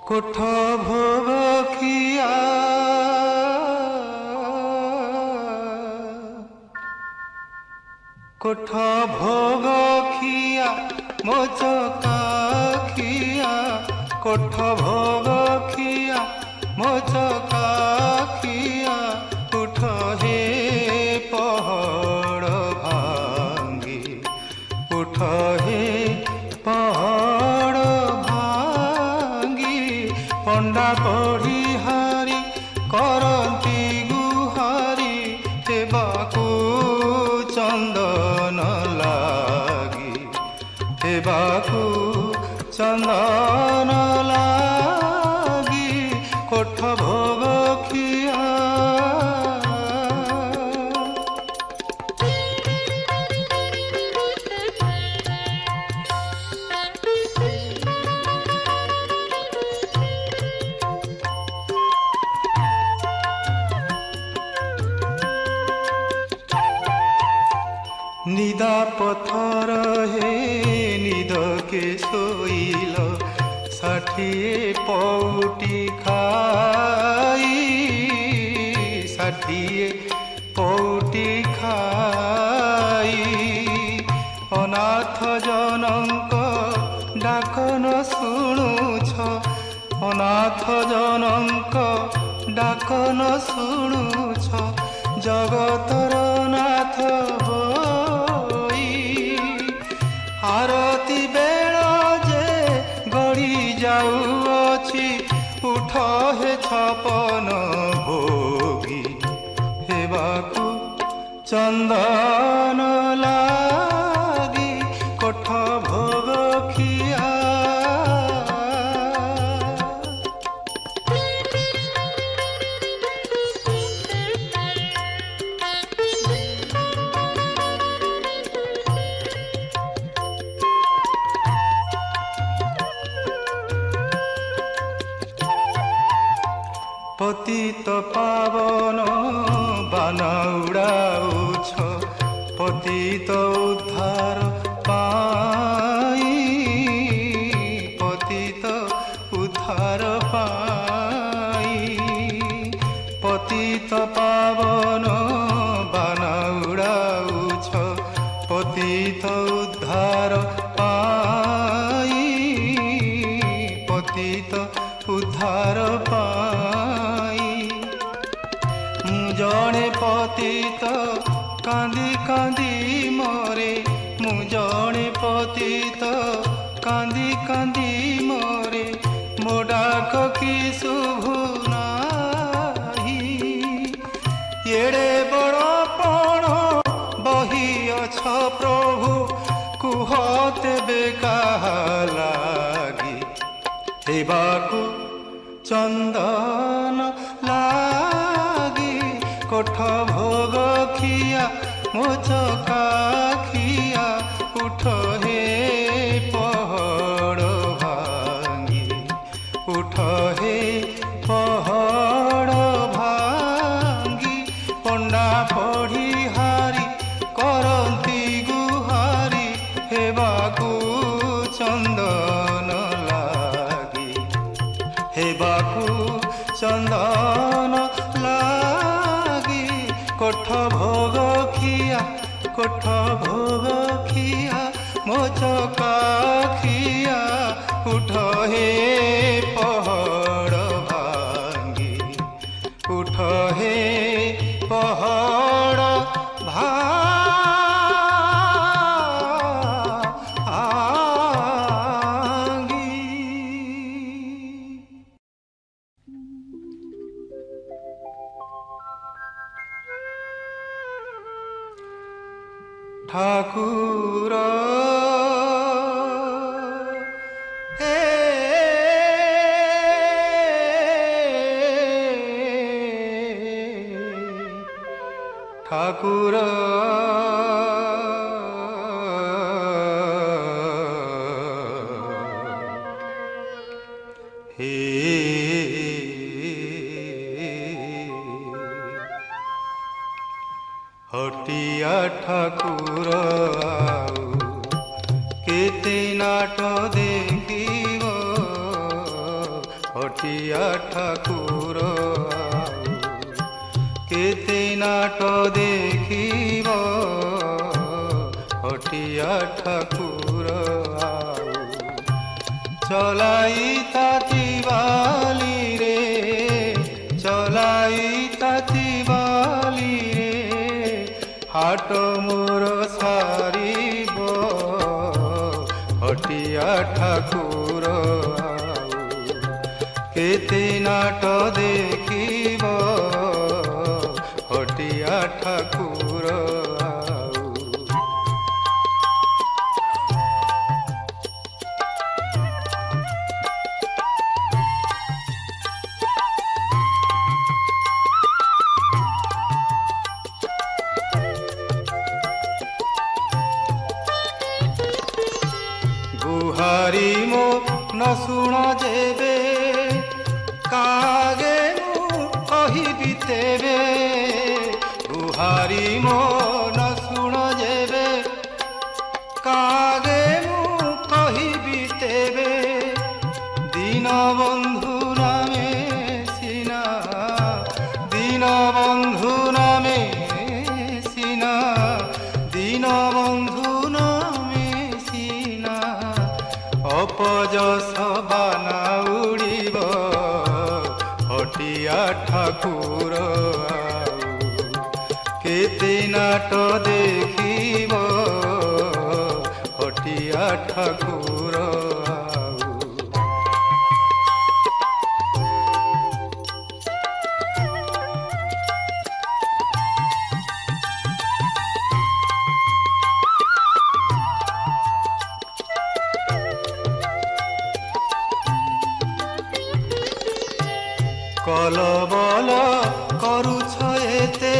কোঠ ভোগ খিয়া কোঠ ভোগ খিয়া মোচকা খিয়া কোঠ ভোগ খিয়া মোচকা খিয়া উঠ হে পহড় ভাঙ্গি উঠ হে পহড় ভাঙ্গি পণ্ডা পঢ়ি হারি করন্তি গুহারি হেবাকু চন্দন লাগি হেবাকু চন্দন লাগি কোঠ ভোগ খিয়া निदा पथर हे निदके सोइल षाठिए पौटी खाई षाठिए पौटी खाई अनाथ जनक डाक न शुणुछ अनाथ जनक डाक न शुणुछ जगतर नाथ आरती बेल जे गड़ी जाऊँची उठ हे छपन भोगी हेबाकू चंदन लागी कोठ भोग खिया पतित पावन बाना उड़ाउछ पतित उद्धार पाई पतित उद्धार पाई पतित पावन बाना उड़ाउछ पतित उद्धार पाई पतित उद्धार पाई जड़े पतित कांदी कांदी मरे मु जड़े पतित कांदी कांदी मरे मो डाक कि शुभु नाही एड़े बड़ पण बही अछ प्रभु कुह तेबे काहा लागी हेबाकू चंदन लागी कोठ भोग खिया मोचका खिया उठ हे पहड़ भांगी उठ हे पहड़ भांगी पंडा पढ़ी हारी करंती गुहारी हेबाकू चंदन लागी हेबाकू चंदन लागी कोठ भोग खिया कोठ भोग खिया मोचका खिया उठ हे पहड़ भांगी उठ हे पहड़ ठाकुर हे ठाकुर हे हटिया ठाकुर केते नाट देखिब हटिया ठाकुर केते नाट देखिब हटिया ठाकुर चलाई ताती बाली रे चलाई ताती बाली रे हाट मोर सारिब हटिया ठाकुर केते नाट देखिब हटिया ठाकुर गुहारी मो न शुण जेबे कागे मु कहिबि तेबे गुहारी मो न शुण जेबे कागे मु कहिबि तेबे दीन बंधु नामे सिना दीन बंधु नामे सिना दीन बंधु नामे सिना अपजस बाना उड़ीब हटिया ठाकुर केते नाट देखिब हटिया ठाकुर कलबल करुछ एते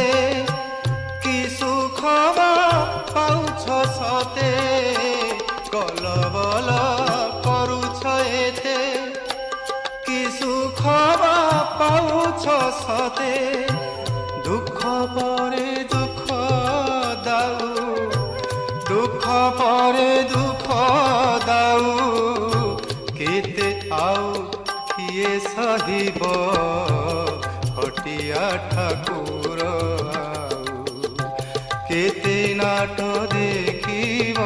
कि सुख पाउछ सते कलबल करुछ एते कि सुख पाउछ सते दुख परे दुख दाऊ दुख परे दुख दाऊ केते आउ किए सहिब हटिया ठाकुर केते नाट देखिब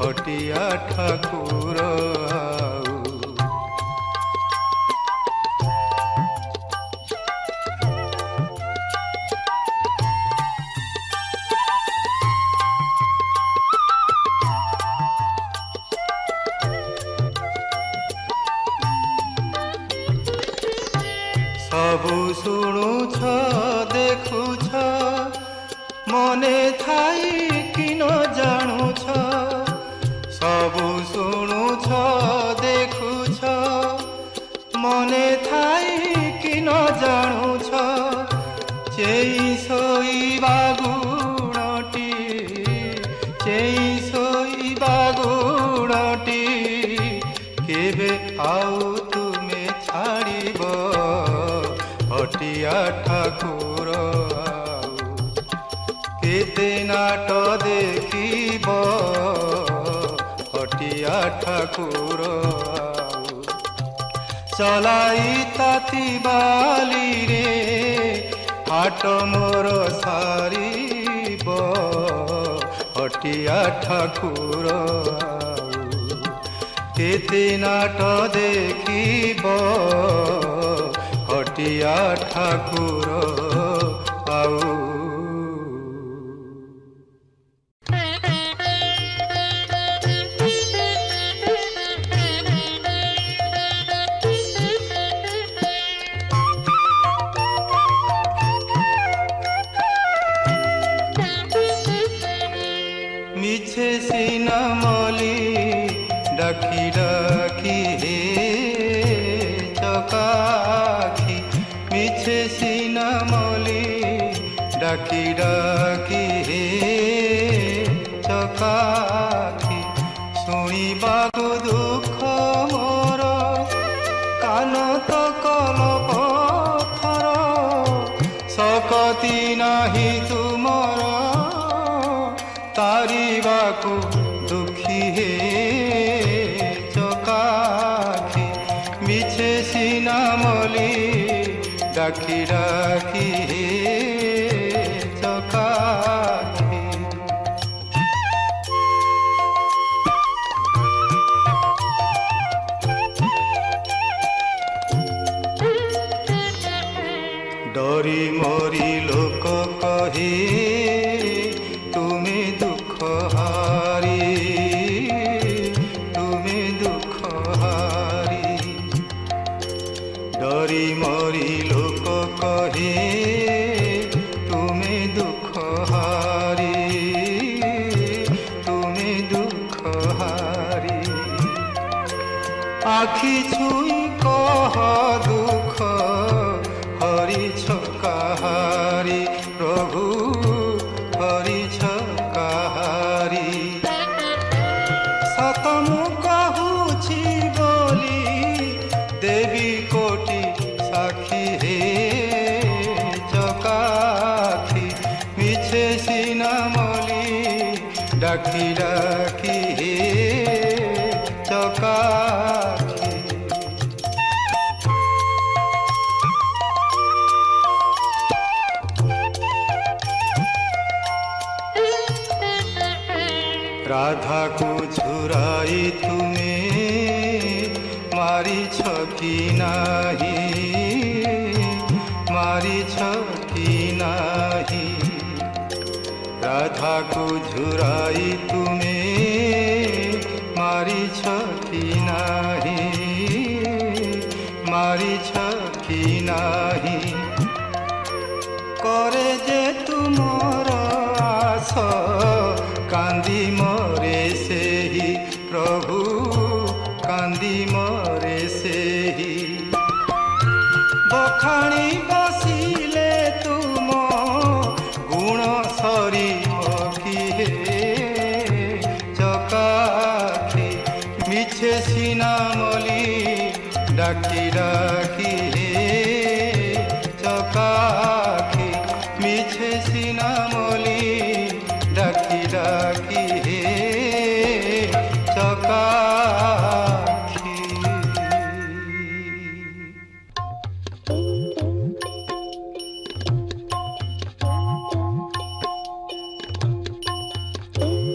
हटिया ठाकुर सबु शुणुछ देखुछ मने थाई कि न जानुछ सबु शुणुछ देखुछ मने थाई कि न जानुछ चेई सोईबा गुणटी चेई सोईबा गुणटी केबे आउ तुमे छाड़िब हटिया ठाकुर केते नाट देखिब हटिया ठाकुर चलाई ताती बाली रे हाट मोर सारिब हटिया ठाकुर केते नाट देखिब हटिया ठाकुर आऊ মিছে সিনামলি ডাকি ডাকি হে চকাখি মিছে সিনামলি ডাকি ডাকি হে চকাখি শুଣିବାକୁ ଦୁଃଖ ମୋର କାନ ତ କଲପଥର ଶକତି ନାହିଁ ତୁମର ତାରିବାକୁ ଦୁଃଖୀ ହେ ଚକାଖି ମିଛେ ସିନାମଲି ডাকি ডাকি হে চকাখি ডরি মরি লোক কহে তুমি দুঃখ হারি তুমি দুঃখ হারি ডরি মরি লোক কহে তুমি দুঃখ হারি তুমি দুঃখ হারি আখি ছুঁই কহ দুঃখ হরিছ কাহারি প্রভু হরিছ কাহারি সত মু কহুছি বলি দেবী কোটি সাক্ষী হে চকাখি মিছে সিনামলি ডাকি ডাকি হে চকাখি রাধা কো ঝুরাই তুমি মারিছ কি নাহি মারিছ কি নাহি রাধা কো ঝুরাই তুমি মারিছ কি নাহি মারিছ কি নাহি করে যে তুমর আস কান্দি মরে সেহি প্রভু কান্দি মরে সেহি বখাণী বসিলে তুম গুণ সরিব কি হে চকাখি মিছে সিনামলি ডাকি ডাকি হে চকাখি মিছে সিনামলি ডাকি ডাকি হে চকাখি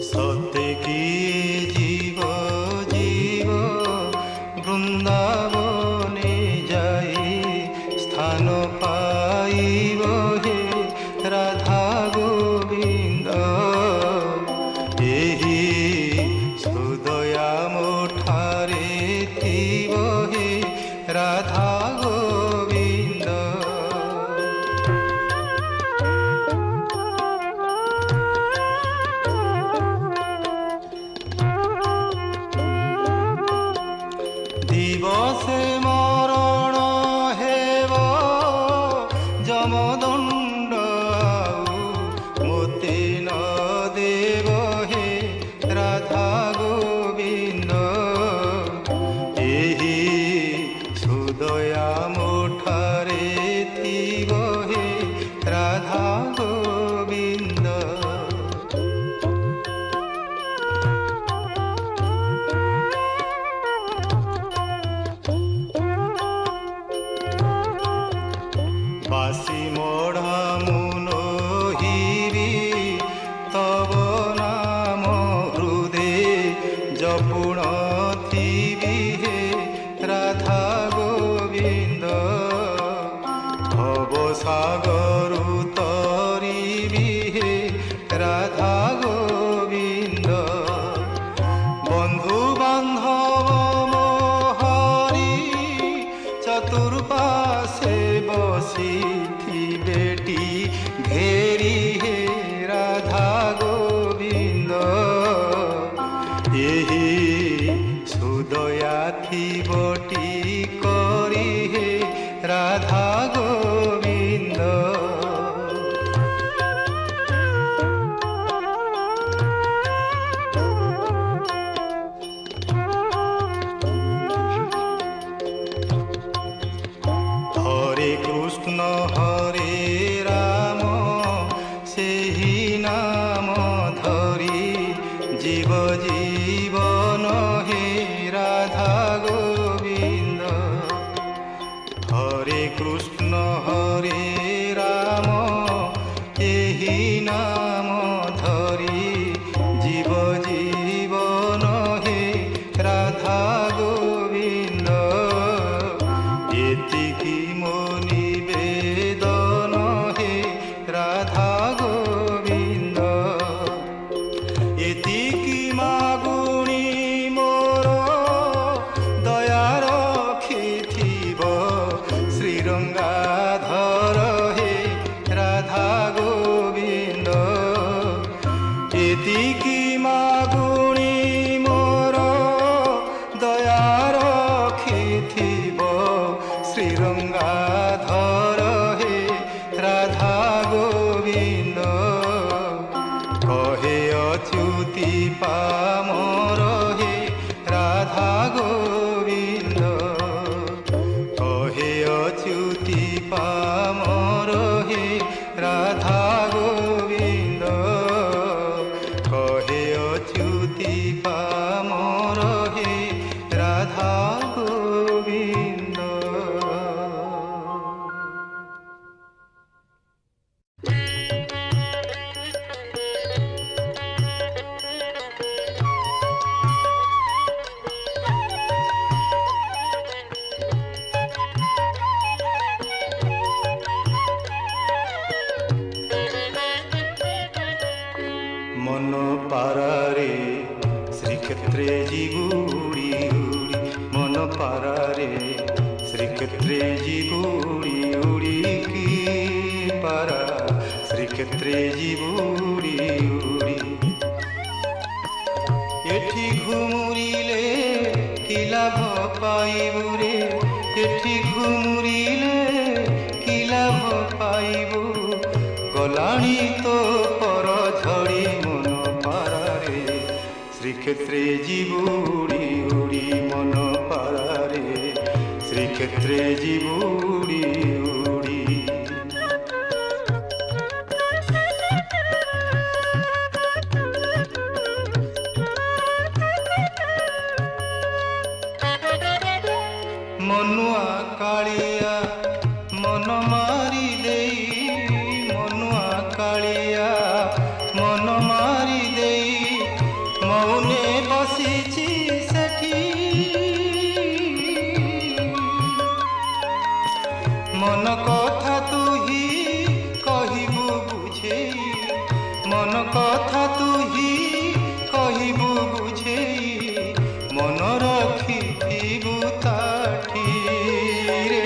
সতে কি জীব জীব বৃন্দাবনে যাই স্থান পাইব হে রাধা গোবিন্দ ଏହି ସୁଦୟା ମୋଠାରେ ଥିବ ହେ ରାଧା ଗୋବିନ୍ଦ ଦିବସେ ମରଣ ହେବ ଯମଦଣ୍ଡ ଆଉ ମୋତେ ନ ଦେବ ହେ রাধা গোবিন্দ ଏହି সুদয়া মোঠারে থিব হে রাধা গোবিন্দ বাসি মোড়া মুন হিরি তব নাম হৃদে জপুণ থিবি হে রাধা গোবিন্দ ভব সাগরু তরিবি হে রাধা গোবিন্দ বন্ধু বান্ধব মোহরি চতুর্পাশে বসি থিবেটি ঘেরি হে রাধা গোবিন্দ गाइथिबटी करी हे राधा गोविंद। हरे कृष्ण हरे राम सेहि नाम धरी जीव जीवन हे राधा गोविंद। हरे कृष्ण हरे राम एहि नाम धरी जीव जीवन हे राधा गोविंद। एतिकी मो निवेदन हे राधा गोविंद। एतिकी मागुणी मोर दया रखिथिब श्रीरंगाधर हे राधा गोविंद। एतिकी मागुणी मोर दया रखिथिब श्रीरंगाधर हे राधा गोविंद। कहे अच्युति पामर हे राधा गोविंद। कहे अच्युति पामर हे राधा गोविंद। कहे अच्युति पामर हे राधा गोविंद। मन पारारे श्रीक्षेत्रे जीवुड़ी उड़ी। मन पारारे श्रीक्षेत्रे जीवुड़ी उड़ी की पारा श्रीक्षेत्रे जीवुड़ी उड़ी। एठी घुमुरिले कि लाभ पाइबु रे। एठी घुमुरिले कि लाभ पाइबु गलाणी तो पर झड़ी मन पारारे श्रीक्षेत्रे जीवुड़ी उड़ी। मन पारारे श्रीक्षेत्रे जीवुड़ी उड़ी। मनुआ कालिया मन मारी देई। मनुआ कालिया मन मारी देई मौने बसिछि सेठी। मन कथा तू ही कहिबु बुझेई। मन कथा तू ही कहिबु बुझेई मन रखिथिबु ताठी रे।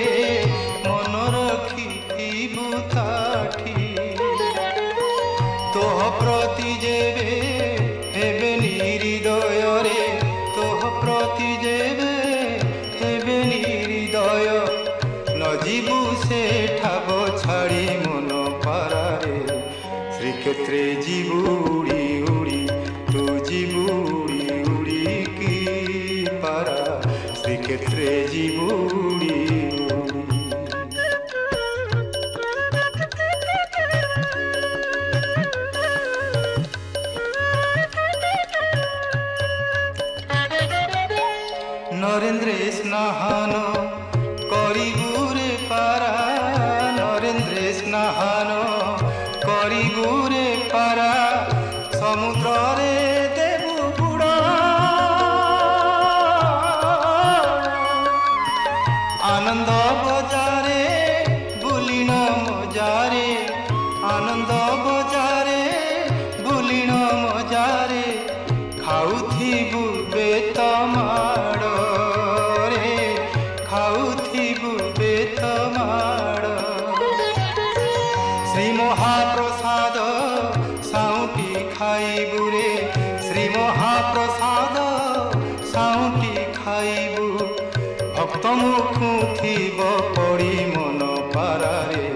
मन रखिथिबु ताठी तोह प्रति जेबे हेबे निहृदय रे। तोह प्रति जेबे हेबे निहृदय न जीवु से ठाब छाड़ी मन पारारे श्रीक्षेत्रे जीवुड़ी उड़ी। तू जीवुड़ी उड़ी की पारा श्रीक्षेत्रे जीवुड़ी उड़ी। नरेंद्र स्नान करिबु रे पारा। नरेंद्र स्नान करिबु रे पारा समुद्र रे देबु बुड़ा। आनंद बजारे बुलिन मजारे। आनंद बजारे बुलिन मजारे खाउथिबु बेत माड़ रे। खाउथिबु बेत माड़। श्री महाप्रसाद साउटी खाइबु रे। श्री महाप्रसाद साउटी खाइबु जीव पड़ी मन पारारे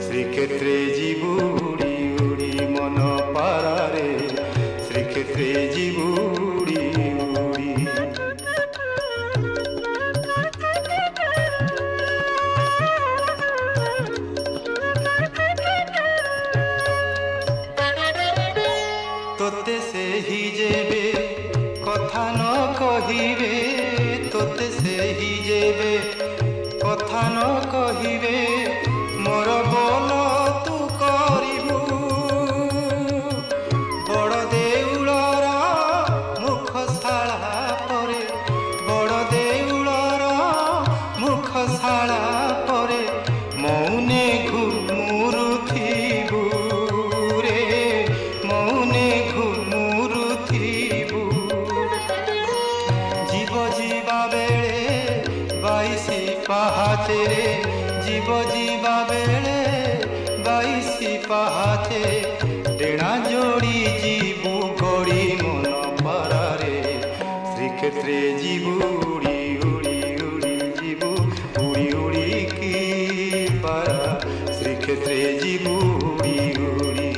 श्रीक्षेत्रे जीव उड़ी उड़ी मन पारारे श्रीक्षेत्रे जीव उड़ी उड़ी तोते से ही जेबे कथा न कहिबे तोते से ही जेबे कथा न कहिबे मोर बोल तू करिबू बड़ देउलर मुखशाला परे बड़ देउलर मुखशाला परे मौने घुमुरुथिबू रे मौने घुमुरुथिबू जीव जीवा बेले बाईसी पाहाचे रे जीव जीवा बेले बाईसी पाहाचे डेणा जोड़ी जीवु गड़ी मन पारारे श्रीक्षेत्रे जीवु उड़ी उड़ी उड़ी जीवु उड़ी उड़ी की पारा श्रीक्षेत्रे जीवु उड़ी उड़ी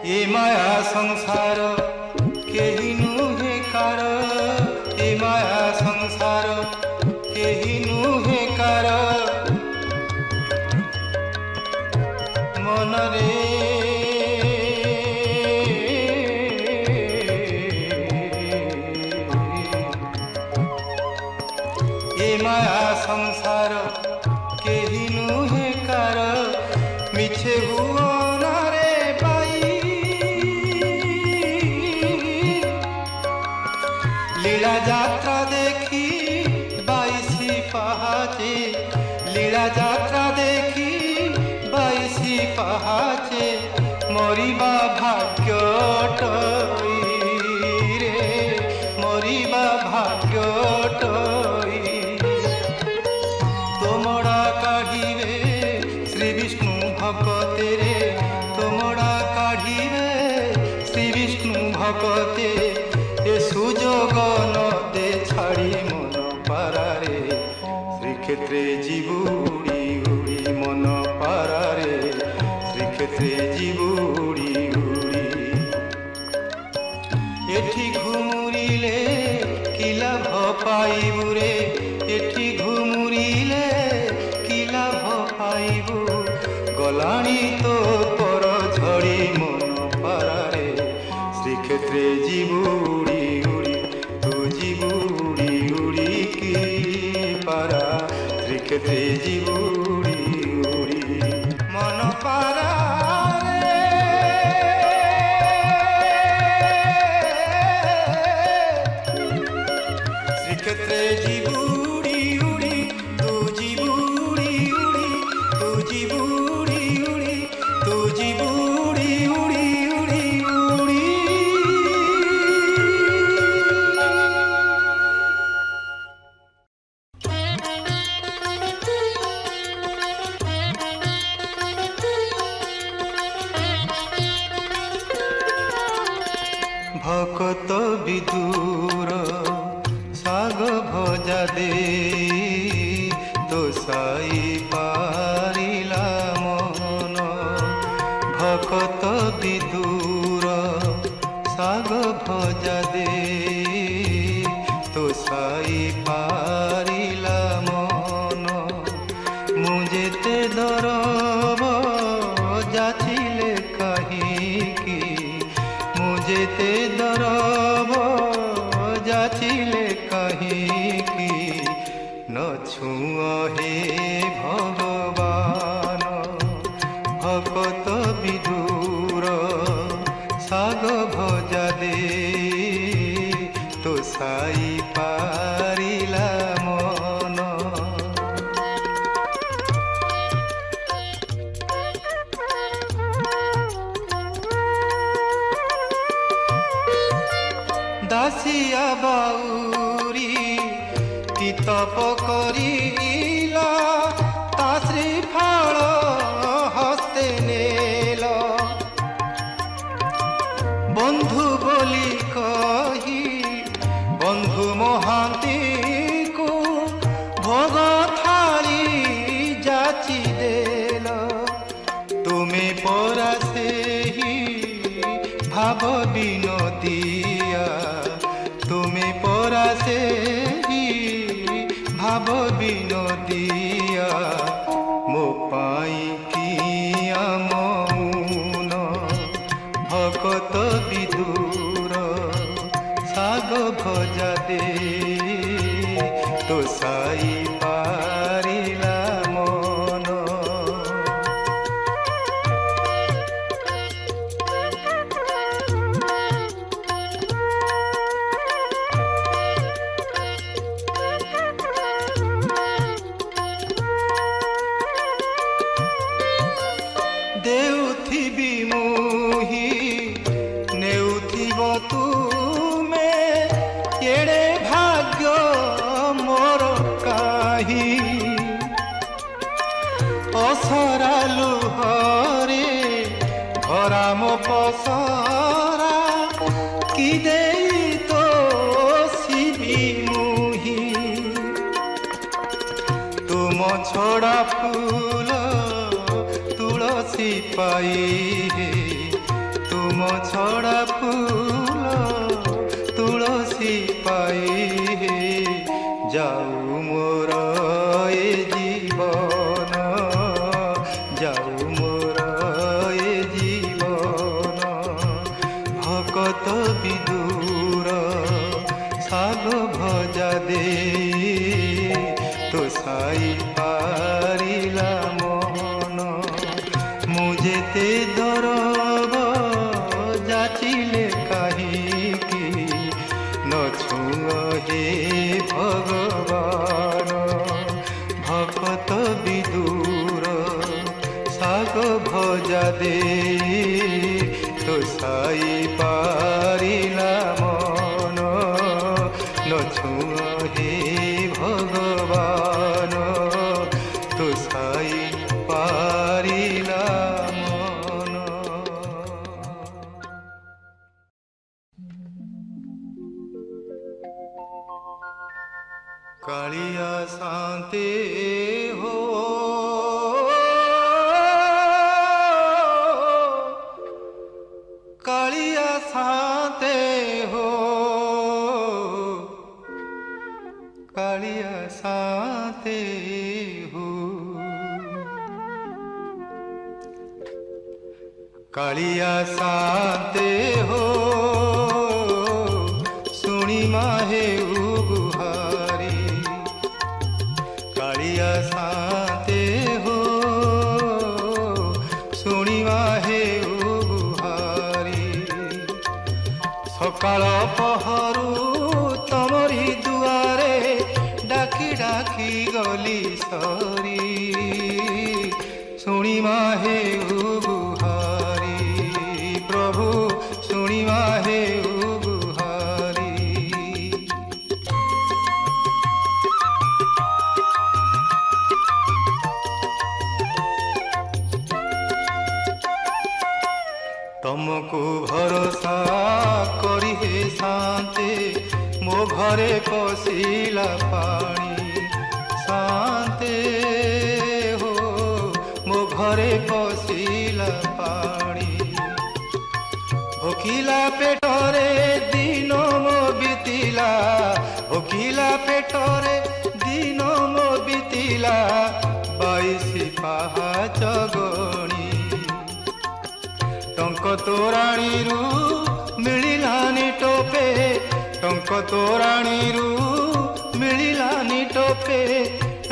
ये माया संसार केही नुहे कार ये माया संसार केही नुहे कार मन रे ये माया संसार केही नुहे कार मिछे हुआ लीला यात्रा देखी बाईसी पहाचे लीला यात्रा देखी बाईसी पहाचे मरिबा भाग्य टई रे मरिबा भाग्य टई तोमड़ा काढ़िबे श्री विष्णु भक्ते रे तोमड़ा काढ़िबे श्री विष्णु भक्ते ए सुजोग न दे छाड़ी मन पारारे श्रीक्षेत्रे जीव उड़ी उड़ी मन पारारे श्रीक्षेत्रे जीव उड़ी उड़ी एठी घुमुरिले कि लाभ पाइबु रे एठी घुमुरिले कि लाभ पाइबु गलाणी तो पर झड़ी मन पारारे श्रीक्षेत्रे जीव उड़ी उड़ी तू जीव उड़ी उड़ी की पारा श्रीक्षेत्रे जीव उड़ी उड़ी मन पारा श्रीक्षेत्रे जीव उड़ी उड़ी तू जीव उड़ी उड़ी तू जीव उड़ी उड़ी तू जीव उड़ी उड़ी उड़ी उड़ी भक्त विदुर साग भजा दे तो साई पारिला मन भक्त विदुर साग भजा दे तो साई पारिला मन मुझेते दरब जाचिले कहीं मुझेते दरब जाचिले कहीं न छुआ हे भगवान भक्त विदुर साग भजा दे तो साई पारिला मन दासिया बाउरी तप करिला ता श्रीफल हस्ते नेल ମହାନ୍ତି କୁ ଭୋଗ ଥାଳି ଯାଚି ଦେଲ ତୁମେ ପରା ସେହି ଭାବ ବିନୋଦିଆ ତୁମେ ପରା ସେହି ଭାବ ବିନୋଦିଆ ମୋ ପାଇଁ କିଆ ମଉନ ଭକତ ବିଦୁର ଶାଗ ଭଜା ଦେ ତୋ ସାଇ ପାରିଲା ମନ ଦେଉଥିବି ମୁହିଁ ନେଉଥିବ ତୁମେ ଏଡ଼େ ଭାଗ୍ୟ ମୋର କାହିଁ ଅସରା ଲୁହରେ ଭରା ମୋ ପସରା କି ଦେଇ ତ ଶିବି ମୁହିଁ ତୁମ ଛଡ଼ା ଫୁଲ ତୁଳସୀ ପାଇ ତୁମ ଛଡ଼ା ଫୁଲ ତୁଳସୀ ପାଇ ଯାଉ ମୋର ଏ ଜୀବନ ଯାଉ ମୋର ଏ ଜୀବନ ଭକତ ବିଦୁର ଶାଗ ଭଜା ଦେ ତୋ ସାଇ ପାରିଲା ମନ ମୁଁ ଯେତେ ଦରବ ଯାଚିଲେ କାହିଁକି ନ ଛୁଅ ହେ ଭଗବାନ ଭକତ ବିଦୁର ଶାଗ ଭଜା ଦେ ତୋ ସାଇ ପାରିଲା ମନ ନ ଛୁଅ ହେ ଭଗବାନ ତୋ ସାଇ ପାରିଲା ମନ कालिया शांति हो कालिया शांति हो कालिया शांति हो कालिया शांति हो सुनी माहे उगुहारी कालिया शांति हो सुनी माहे उगुहारी सकाळ पहरु तमरी दुआरे डाकी डाकी गली सरी सुनी माहे उगुहारी प्रभु सुनी माहे उगुहारी तुमको भरोसा करी हे शांति मो घरे पशिला पानी शांति हो मो घरे पशिला पानी भोकिला पेटरे दिन मो बीतिला भोकिला पेटरे दिन मो बीतिला 22 पाहाच गणी टंक तोराणीरू मिलिलानी टोपे टंक तोराणीरू मिलिलानी टोपे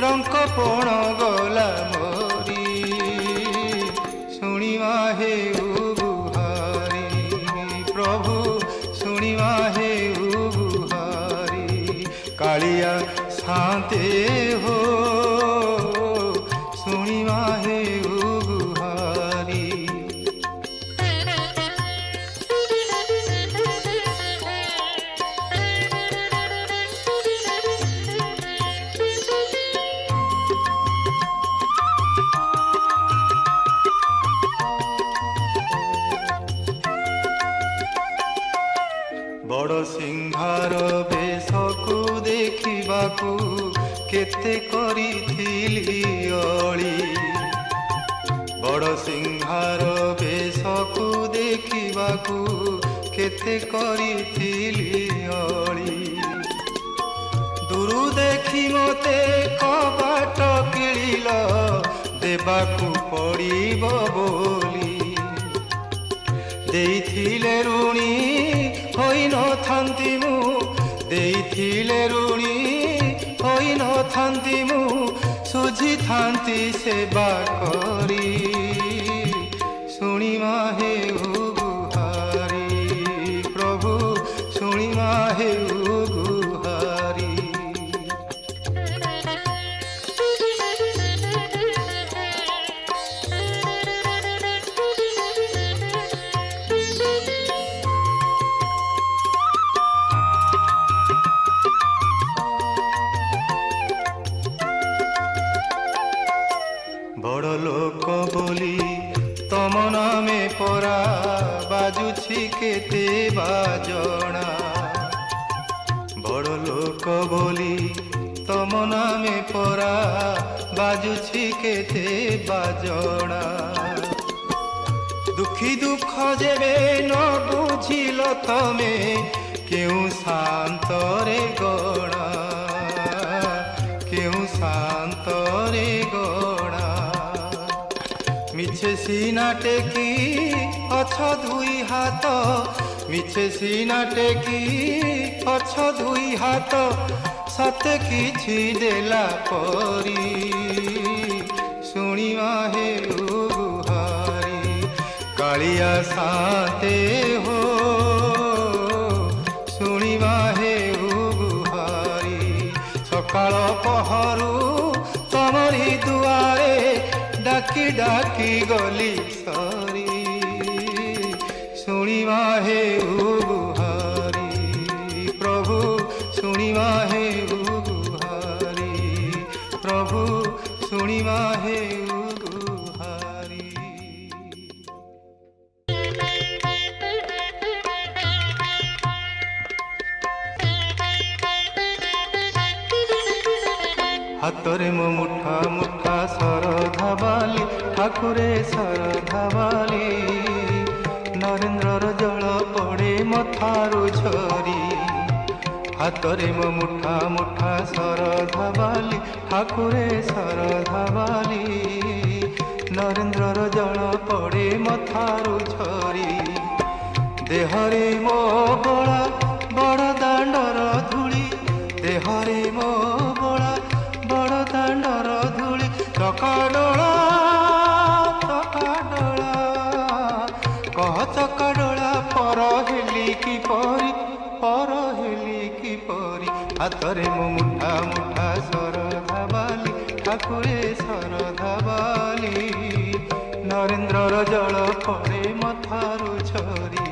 रंक पण गला मोरी शुणिवा हे उगुहारी प्रभु शुणिवा हे उगुहारी कालिया शांति हो शुणिवा हे उगुहारी बड़ सिंहार बेशकु ଦେଖିବାକୁ କେତେ କରିଥିଲି ଅଳି। ବଡ଼ ସିଂହାର ବେଶକୁ ଦେଖିବାକୁ କେତେ କରିଥିଲି ଅଳି। ଦୂରୁ ଦେଖି ମୋତେ କବାଟ କିଳିଲ ଦେବାକୁ ପଡ଼ିବ ବୋଲି। ଦେଇଥିଲେ ଋଣୀ ହୋଇନଥାନ୍ତି ମୁଁ, ଦେଇଥିଲେ ଋଣୀ ହୋଇନଥାନ୍ତି ମୁଁ, ସୁଝିଥାନ୍ତି ସେବା କରି। ଶୁଣିମା ହେଉ ଗୁହାରି ପ୍ରଭୁ, ଶୁଣିମା ହେଉ ଗୁହାରି। ବଡ଼ ଲୋକ ବୋଲି ତମ ନାମେ ପରା ବାଜୁଛି କେତେ ବାଜଣା। ବଡ଼ ଲୋକ ବୋଲି ତମ ନାମେ ପରା ବାଜୁଛି କେତେ ବାଜଣା। ଦୁଃଖୀ ଦୁଃଖ ଯେବେ ନ ବୁଝିଲ ତମେ କେଉଁ ଶାନ୍ତରେ ଗଣା, କେଉଁ ଶାନ୍ତରେ ଗଣା। ମିଛେ ସିନା ଟେକି ଅଛ ଦୁଇ ହାତ, ମିଛେ ସିନା ଟେକି ଅଛ ଦୁଇ ହାତ, ସତେ କିଛି ଦେଲା ପରି। ଶୁଣିମା ହେଉ ଗୁହାରି କାଳିଆ ସାତେ ହୋ, ଶୁଣିମା ହେଉ ଗୁହାରି। ସକାଳ ପହରୁ ତମରି ଦୁଆରେ ଡାକି ଡାକି ଗଲି ସରି। ଶୁଣିମା ହେଉ ଗୁହାରି ପ୍ରଭୁ, ଶୁଣିମା ହେଉ ଗୁହାରି ପ୍ରଭୁ, ଶୁଣିମା ହେଉ ଗୁହାରି। ହାତରେ ମୋ ମୁଠା ମୁଠା ଶରଧା ବାଲି, ଠାକୁରେ ଶରଧା ବାଲି। ନରେନ୍ଦ୍ରର ଜଳ ପଡ଼େ ମଥାରୁ ଝରି। ହାତରେ ମୋ ମୁଠା ମୁଠା ଶରଧା ବାଲି, ଠାକୁରେ ଶରଧା ବାଲି। ନରେନ୍ଦ୍ରର ଜଳ ପଡ଼େ ମଥାରୁ ଝରି। ଦେହରେ ମୋ ବଳା ବଡ଼ ଦାଣ୍ଡର ଧୂଳି, ଦେହରେ ମୋ ବଳା ବଡ଼ ଦାଣ୍ଡର ଧୂଳି। ଚକାଡୋଳା ଚକାଡୋଳା କହ ଚକାଡୋଳା ପର ହେଲି କିପରି, ପର ହେଲି କିପରି। ହାତରେ ମୋ ମୁଠା ମୁଠା ଶରଧା ବାଲି, ଠାକୁରେ ଶରଧା ବାଲି। ନରେନ୍ଦ୍ରର ଜଳ ପଡ଼େ ମଥାରୁ ଝରି।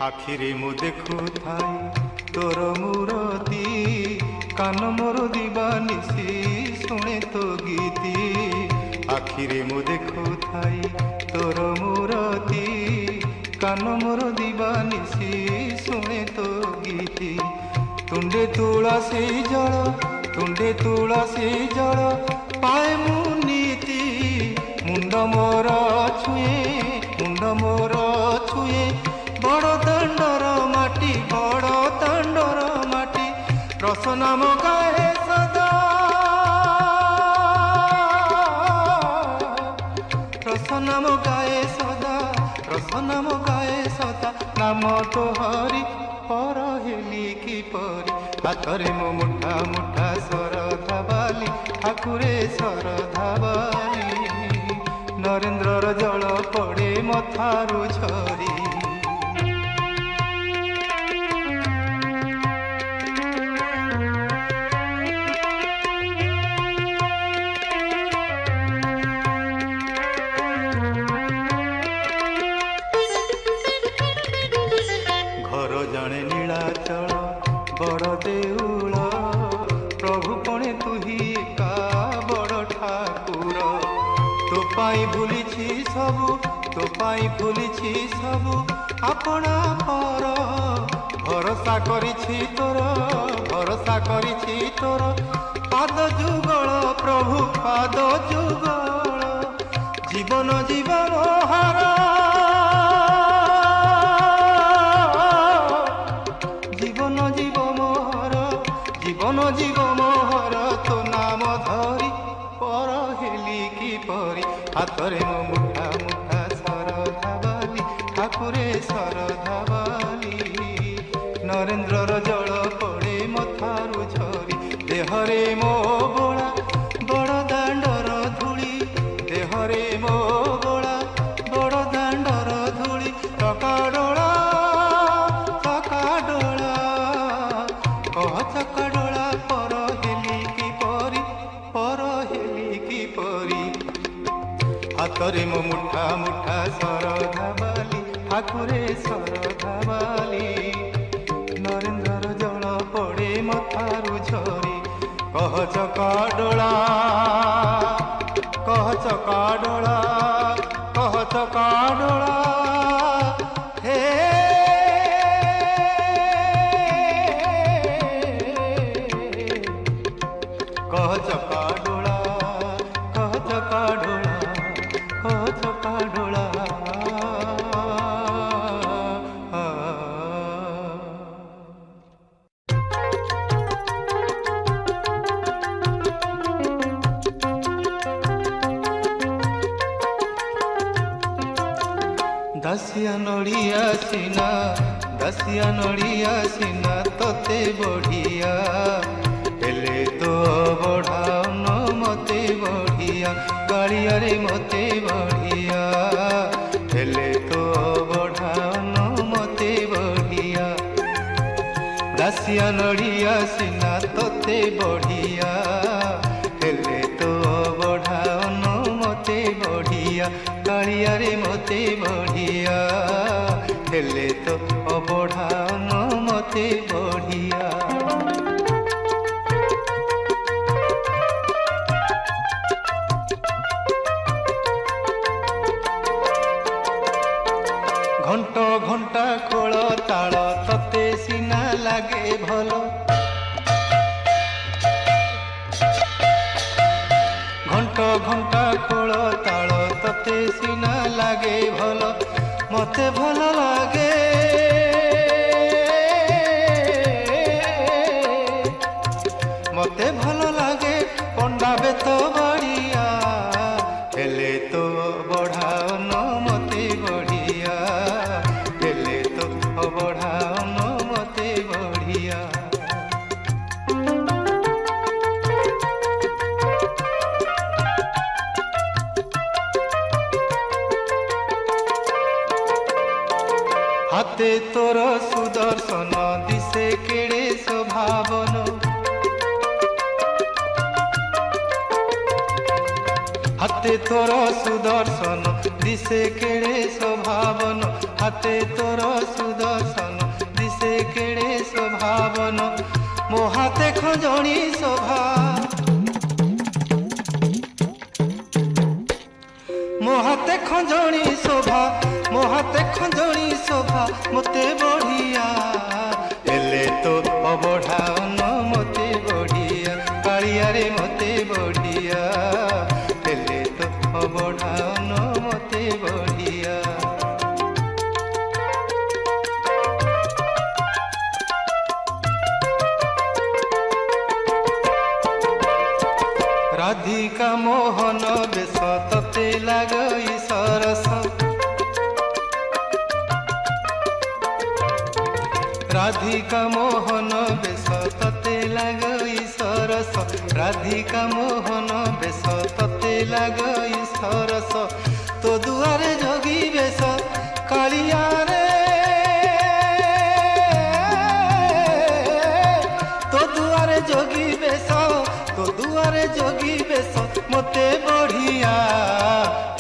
আখিরে মু দেখুথাই তোর মূরতি, কান মোর দিবানিশি শুনে তো গীতি। আখিরে মু দেখুথাই তোর মূরতি, কান মোর দিবানিশি শুনে তো গীতি। তুণ্ডে তুলসী জল, তুণ্ডে তুলসী জল পায়ে মু নীতি। মুন্ড মোর ছুঁয়ে, মুন্ড মোর ছুঁয়ে বড় দাণ্ডর মাটি, বড় দাণ্ডর মাটি। রস নাম গায়ে সদা, রস নাম গায়ে সদা, রস নাম গায়ে সদা। নাম তো হরি পর হেলি কিপরি। হাতরে মো মুঠা মুঠা শরধা বালি, ঠাকুরে শরধা বালি। নরেন্দ্রর জল পড়ে মথারু ঝরি। ঘর জানে নীলাচল, বড় देउल प्रभु कणे तुही का बड़ ठाकुर तो पाई भूलिछि सबु तो पाई भूलिछि सबु अपना पर भरोसा करिछि तोर पाद जुगल प्रभु पाद जुगल जीवन जीवन हार जीवन जीव मोहर जीवन जीव मोहर तो नाम धरी पर हेली की परी हाथरे मो मुठा मुठा सरधा बाली ठाकुरे सरधा बाली नरेन्द्रर जल पड़े मथारु झरी देहरे मो बोला बड़ दांडर धूली देहरे मो बोला बड़ दांडर धूली चकाडोला कह चकाडोला पर हेली की परी हाथरे मो मुठा मुठा सरधा बाली ठाकुरे सरधा बाली नरेन्द्रर जल पड़े मथारु झरी कह चकाडोला कह चकाडोला कह चकाडोला हे कह चकाडोला कह चकाडोला कह चकाडोला दासिया नड़िया सीना तोते बढ़िया हेले तो बढ़ाउन मते बढ़िया कालिया रे मते बढ़िया हेले तो बढ़ाउन मते बढ़िया दासिया नड़िया सीना तोते बढ़िया हेले तो बढ़ाउन मते बढ़िया कालिया रे मते बढ़िया हेले तो बढ़ाउन मते बढ़िया घंट घंटा खोल ताल तते सीना लागे भल घंट घंटा खोल ताल तते सीना लागे भल मते भल लागे मते भल लागे पंडा बेत बढ़िया हेले तो बढ़ाउन मते बढ़िया हेले तो बढ़ाउन मते बढ़िया हाथे तोर सुदर्शन दिसे केड़े स्वभावन हाथे तोर सुदर्शन दिसे केड़े स्वभावन हाथे तोर सुदर्शन दिसे केड़े स्वभावन मो हाथे खंजणी शोभा मो हाथे खंजणी शोभा मो हाथे खंजणी शोभा मते बढ़िया हेले तो बढ़ाउन मते बढ़िया कालिया रे मते बढ़िया हेले तो बढ़ाउन मते बढ़िया राधिका मोहन बेश तते लागई सरस राधिका मोहन बेश तते लागई सरस राधिका मोहन बेश तते लागई सरस तो दुआरे जोगी बेश कालिया रे तो दुआरे जोगी बेश तो दुआरे जोगी बेश मते बढ़िया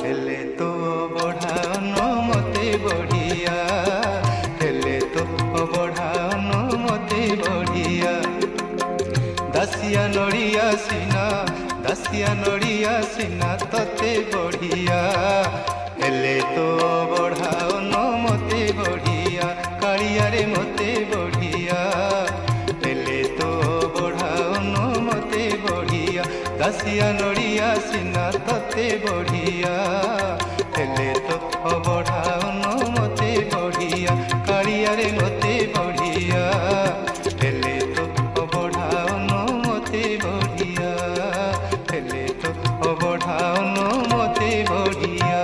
हेले तो बढ़ाउन मते बढ़िया हेले तो बढ़ाउन मते बढ़िया दासिया नड़िया सीना दासिया नड़िया सीना तते बढ़िया हेले तो बढ़ाओ न मते बढ़िया कालिया रे मते बढ़िया हेले तो बढ़ाओ न मते बढ़िया दासिया नड़िया सीना तते बढ़िया हेले तो बढ़ाओ न मते बढ़िया कालिया रे मते बढ़िया हेले तो बढ़ाओ न मते बढ़िया हेले तो बढ़ाओ न मते बढ़िया।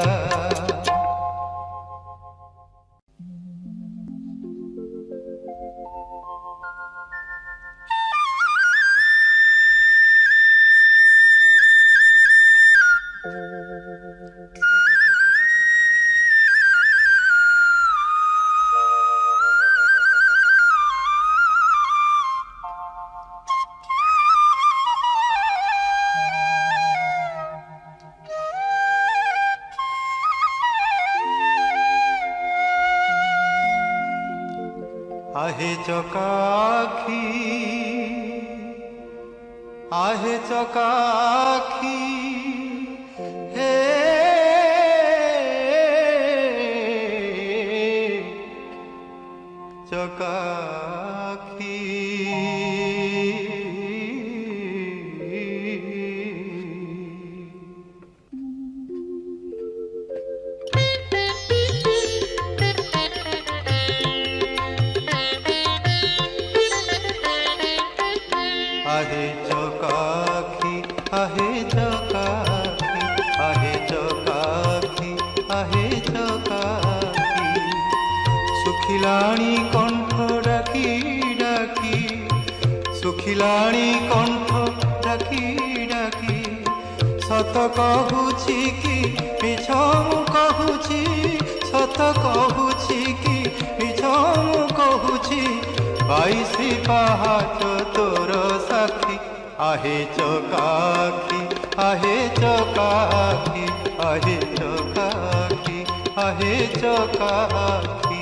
आहे चकाखी हे चकाखी आहे चकाखी आहे चकाखी आहे चकाखी आहे चकाखी सुखिलाणी कंठ डाकी डाकी सुखिलाणी कंठ डाकी डाकी सत कहूची कि मिछ मु कहूची सत कहूची कि मिछ मु कहूची 22 पहाच तोर साखी आहे चकाखी आहे चकाखी आहे चकाखी आहे चकाखी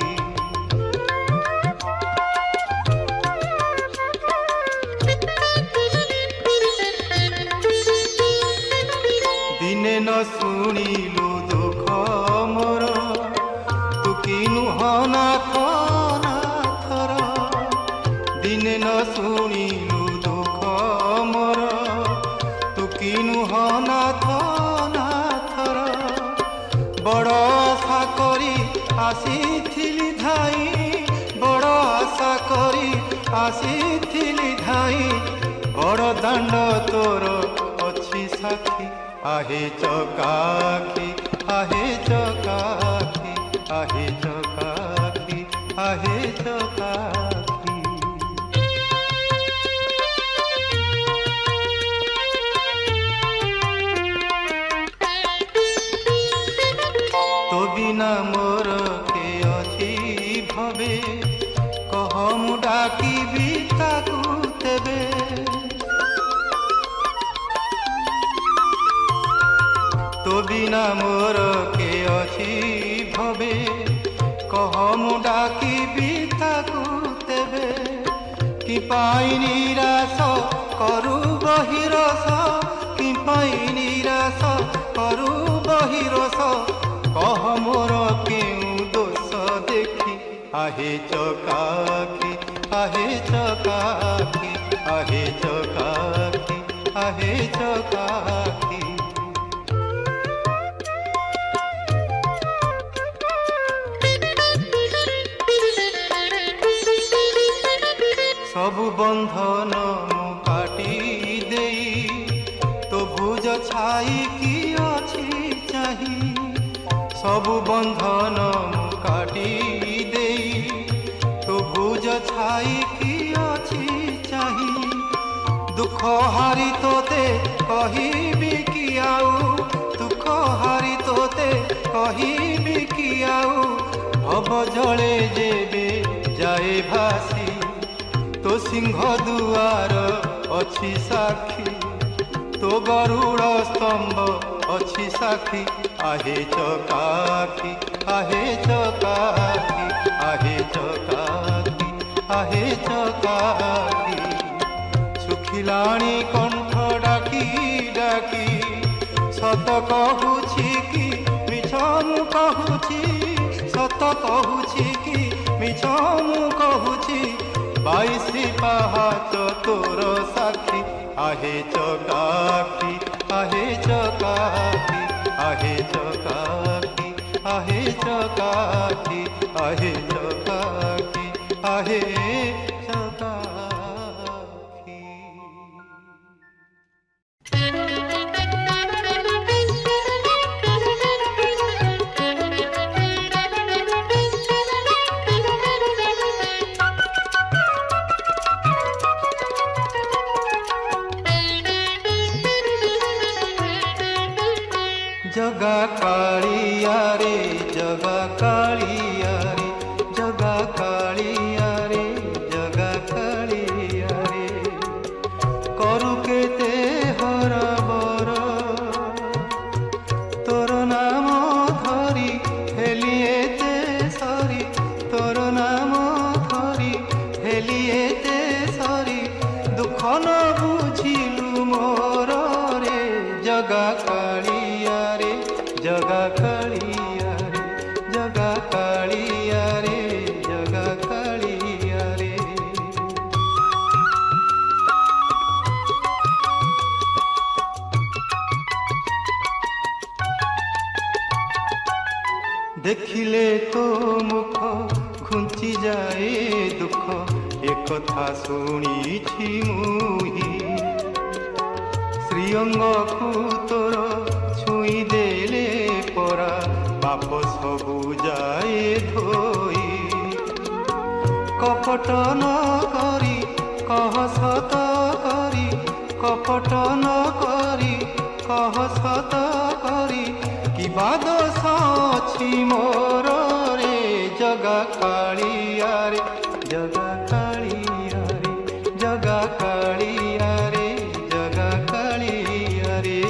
दिने न शुणिलु दुख मोर तू किनु हनाथ नाथर दिने न शुणिलु दुख मोर तू किनु हनाथ नाथर बड़ आशा करी आसीथिली धाई बड़ आशा करी आसीथिली धाई बड़ दांड तोर अच्छी साखी आहे चकाखी आहे चकाखी आहे चकाखी आहे चकाखी तो बिना मोर के अछि भवे कह मु डाकिबी ताकू तेबे तो बिना मोर के अछि भवे कह मु डाकिबी ताकू तेबे कि पाई निराश करू बहिरस कि पाई निराश करू बहिरस कह मोर केउ दोष देखी आहे चकाखी आहे चकाखी आहे चकाखी आहे चकाखी सबु बंधन काटी देई तो भुज छाई की अछि चाही सबु बंधन काटी देई तो भुज छाई की अछि चाही दुख हारी तोते कहिबी कि आउ दुख हारी तोते कहिबी कि आउ भव जले जेबे जाए भासी तो सिंह दुआर अच्छी साखी तो गरुड़ स्तंभ अच्छी साखी आहे चकाखी आहे चकाखी आहे चकाखी आहे चकाखी सुखी ହେଲାଣି କଣ୍ଠ ଡାକି ଡାକି ସତ କହୁଛି କି ମିଛ ମୁଁ କହୁଛି ସତ କହୁଛି କି ମିଛ ମୁଁ କହୁଛି 22 ପାହାଚ ତୋର ସାକ୍ଷୀ आहे ଚକାଖି आहे ଚକାଖି आहे ଚକାଖି आहे ଚକାଖି आहे ଚକାଖି आहे ଚକାଖି। जगा कालिया रे जगा कालिया रे जगा कालिया रे जगा कालिया रे करू केते हरबर तोर नाम धरी हेलिएते सरी तोर नाम धरी हेलिएते सरी दुख न बुझिलु मोर रे जगा कालिया रे जगा कालिया रे जगा कालिया रे जगा कालिया रे। देखिले तो मुख घुंची जाए दुख एक कथा शुणी मुही श्रीअंग को तोर छुई देले परा पाप सबु जाए धोई कपट न करी कह सत करी कपट न करी कह सत करी कि बादश अछि मोर रे जगा कालिया रे जगा कालिया रे जगा कालिया रे जगा कालिया रे।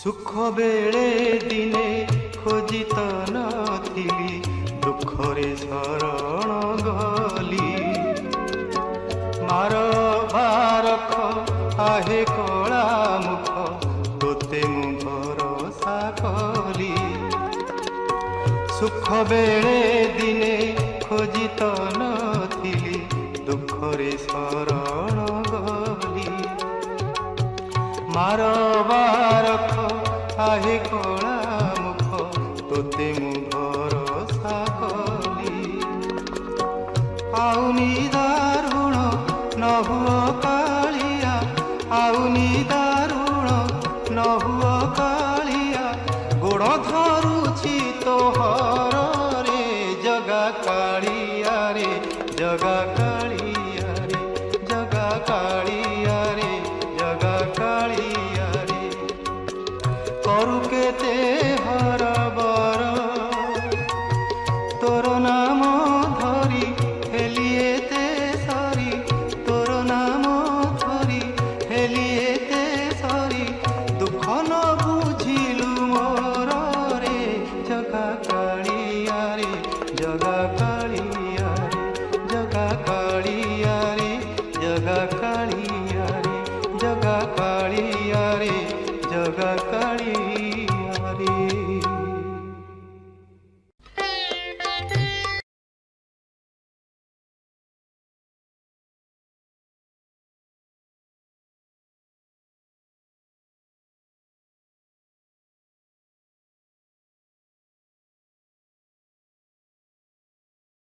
सुख बेले दिने खोजी तो नथिली दुखरे शरण गली मार बारख आहे कला मुख तोते मु भरोसा कली सुख बेले दिने खोजी तो नथिली दुखरे शरण गली मार बारख आहे कला मुख तोते मु भरोसा कली आउनी दारुण न हुओ कालिया आउनी